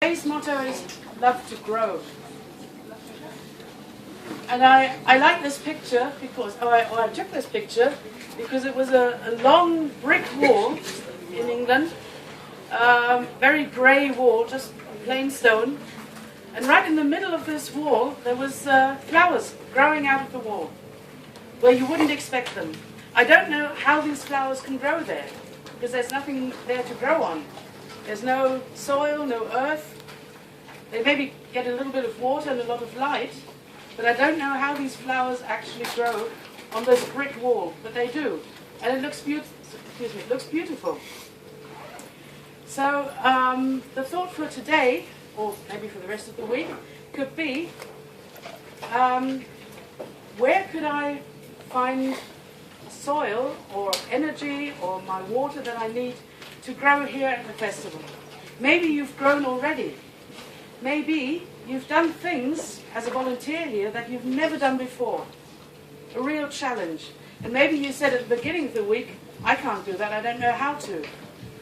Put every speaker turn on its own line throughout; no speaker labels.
Today's motto is love to grow. And I like this picture because, I took this picture because it was a long brick wall in England, very grey wall, just plain stone. And right in the middle of this wall, there was flowers growing out of the wall, where you wouldn't expect them. I don't know how these flowers can grow there, because there's nothing there to grow on. There's no soil, no earth. They maybe get a little bit of water and a lot of light, but I don't know how these flowers actually grow on this brick wall, but they do. And it looks beautiful. So the thought for today, or maybe for the rest of the week, could be, where could I find soil or energy or my water that I need to grow here at the festival? Maybe you've grown already. Maybe you've done things as a volunteer here that you've never done before. A real challenge. And maybe you said at the beginning of the week, I can't do that, I don't know how to.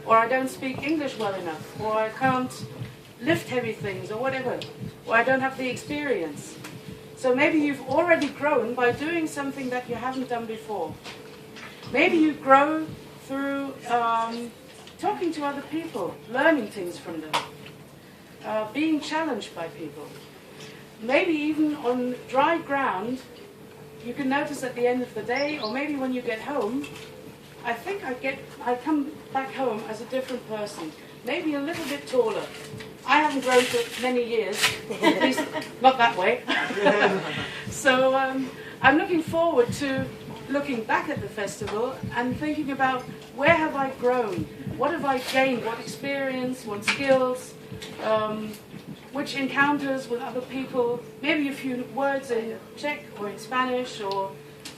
Or I don't speak English well enough. Or I can't lift heavy things, or whatever. Or I don't have the experience. So maybe you've already grown by doing something that you haven't done before. Maybe you grow through talking to other people, learning things from them, being challenged by people. Maybe even on dry ground, you can notice at the end of the day, or maybe when you get home, I think I come back home as a different person, maybe a little bit taller. I haven't grown for many years, at least not that way. So I'm looking forward to looking back at the festival and thinking about where have I grown, what have I gained, what experience, what skills, which encounters with other people, maybe a few words in Czech or in Spanish or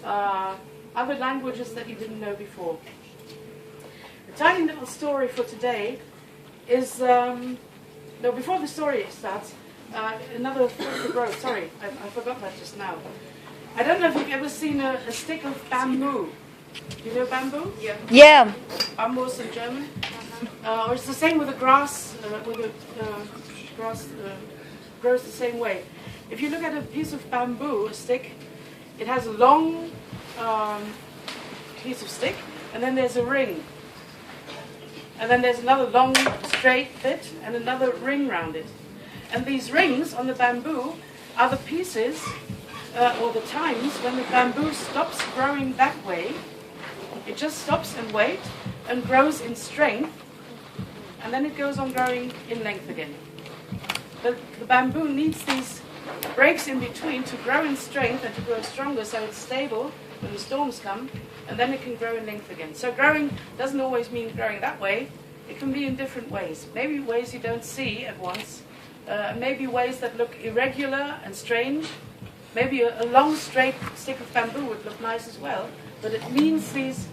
other languages that you didn't know before. The tiny little story for today is, no, before the story starts, another for growth. Sorry, I forgot that just now. I don't know if you've ever seen a stick of bamboo. Do you know bamboo? Yeah.
Yeah.
Bambus in German. Or it's the same with the grass. Grass grows the same way. If you look at a piece of bamboo, a stick, it has a long piece of stick, and then there's a ring. And then there's another long straight bit and another ring round it. And these rings on the bamboo are the pieces, or the times when the bamboo stops growing that way. It just stops and waits and grows in strength, and then it goes on growing in length again. The bamboo needs these breaks in between to grow in strength and to grow stronger, so it's stable when the storms come, and then it can grow in length again. So growing doesn't always mean growing that way. It can be in different ways. Maybe ways you don't see at once. Maybe ways that look irregular and strange. Maybe a long straight stick of bamboo would look nice as well, but it needs these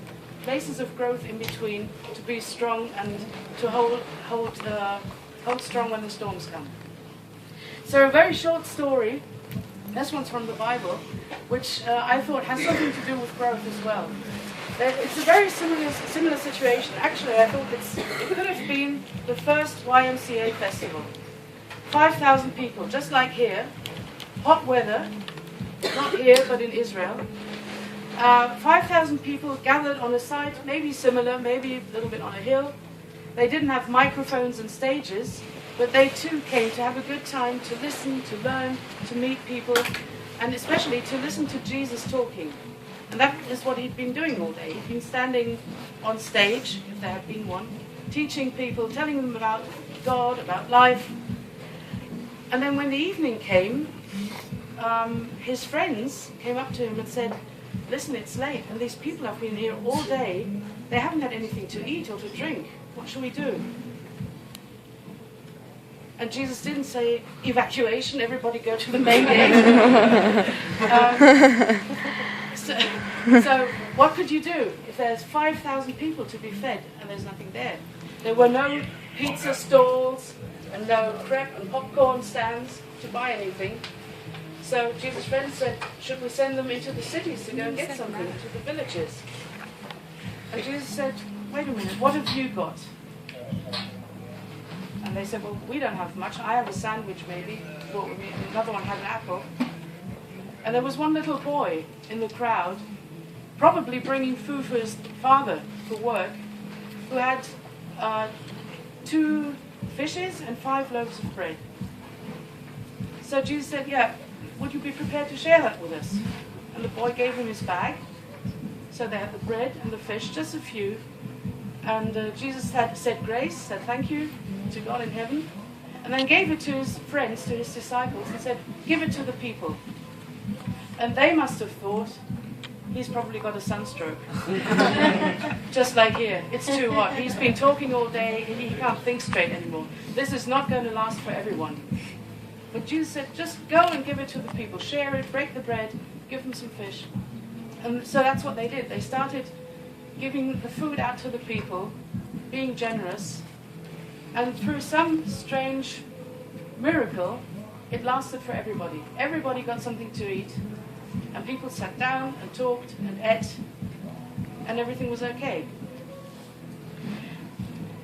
places of growth in between to be strong and to hold strong when the storms come. So a very short story, this one's from the Bible, which I thought has something to do with growth as well. It's a very similar situation. Actually, I thought it could have been the first YMCA festival. 5,000 people, just like here, hot weather, not here but in Israel. 5,000 people gathered on a site, maybe similar, maybe a little bit on a hill. They didn't have microphones and stages, but they too came to have a good time, to listen, to learn, to meet people, and especially to listen to Jesus talking. And that is what he'd been doing all day. He'd been standing on stage, if there had been one, teaching people, telling them about God, about life. And then when the evening came, his friends came up to him and said, listen, it's late, and these people have been here all day. They haven't had anything to eat or to drink. What shall we do? And Jesus didn't say, evacuation, everybody go to the main gate. So what could you do if there's 5,000 people to be fed and there's nothing there? There were no pizza stalls and no crepe and popcorn stands to buy anything. So Jesus' friends said, should we send them into the cities to go and get something, to the villages? And Jesus said, wait a minute, what have you got? And they said, well, we don't have much. I have a sandwich maybe. Brought with me. And another one had an apple. And there was one little boy in the crowd, probably bringing food for his father for work, who had 2 fishes and 5 loaves of bread. So Jesus said, yeah, would you be prepared to share that with us? And the boy gave him his bag. So they had the bread and the fish, just a few. And Jesus had said grace, said thank you to God in heaven, and then gave it to his friends, to his disciples, and said, give it to the people. And they must have thought, he's probably got a sunstroke. Just like here, it's too hot. He's been talking all day, and he can't think straight anymore. This is not going to last for everyone. But Jesus said, just go and give it to the people. Share it, break the bread, give them some fish. And so that's what they did. They started giving the food out to the people, being generous, and through some strange miracle, it lasted for everybody. Everybody got something to eat, and people sat down and talked and ate, and everything was okay.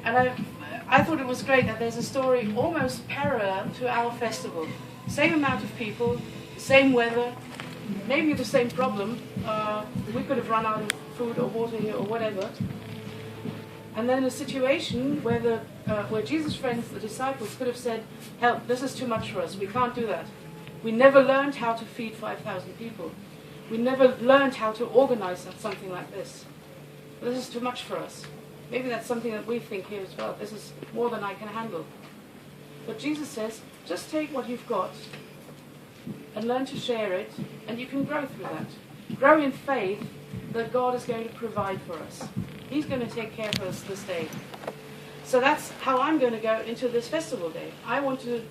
And I thought it was great that there's a story almost parallel to our festival. Same amount of people, same weather, maybe the same problem. We could have run out of food or water here or whatever. And then a situation where Jesus' friends, the disciples, could have said, help, this is too much for us, we can't do that. We never learned how to feed 5,000 people. We never learned how to organize something like this. This is too much for us. Maybe that's something that we think here as well. This is more than I can handle. But Jesus says, just take what you've got and learn to share it, and you can grow through that. Grow in faith that God is going to provide for us. He's going to take care of us this day. So that's how I'm going to go into this festival day. I want to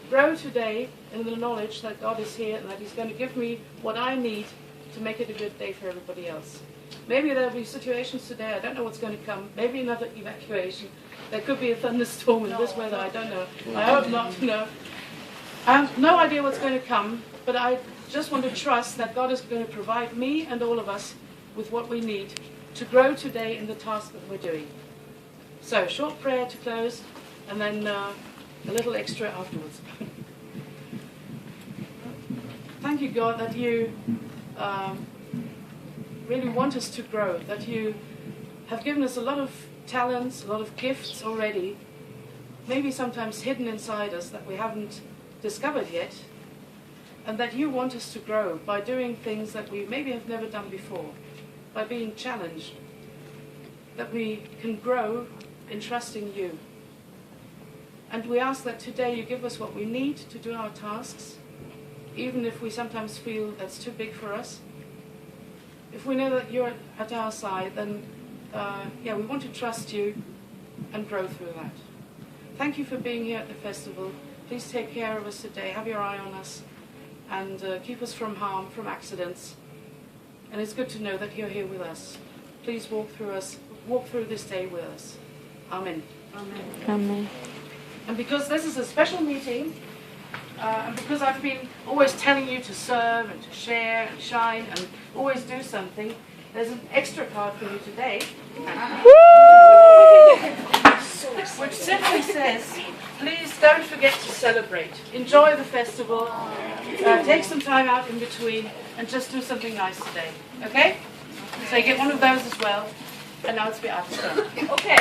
grow today in the knowledge that God is here and that He's going to give me what I need to make it a good day for everybody else. Maybe there'll be situations today, I don't know what's going to come. Maybe another evacuation. There could be a thunderstorm in this weather, I don't know. I hope not, no. I have no idea what's going to come, but I just want to trust that God is going to provide me and all of us with what we need to grow today in the task that we're doing. So, short prayer to close, and then a little extra afterwards. Thank you, God, that you really want us to grow, that you have given us a lot of talents, a lot of gifts already, maybe sometimes hidden inside us that we haven't discovered yet, and that you want us to grow by doing things that we maybe have never done before, by being challenged, that we can grow in trusting you. And we ask that today you give us what we need to do our tasks, even if we sometimes feel that's too big for us. If we know that you're at our side, then we want to trust you and grow through that. Thank you for being here at the festival. Please take care of us today. Have your eye on us and keep us from harm, from accidents. And it's good to know that you're here with us. Please walk through this day with us. Amen. Amen.
Amen.
And because this is a special meeting, and because I've been always telling you to serve and to share and shine and always do something, there's an extra card for you today. Which simply says, please don't forget to celebrate. Enjoy the festival. Take some time out in between and just do something nice today. Okay? So you get one of those as well. And now it's Beate's turn.
Okay.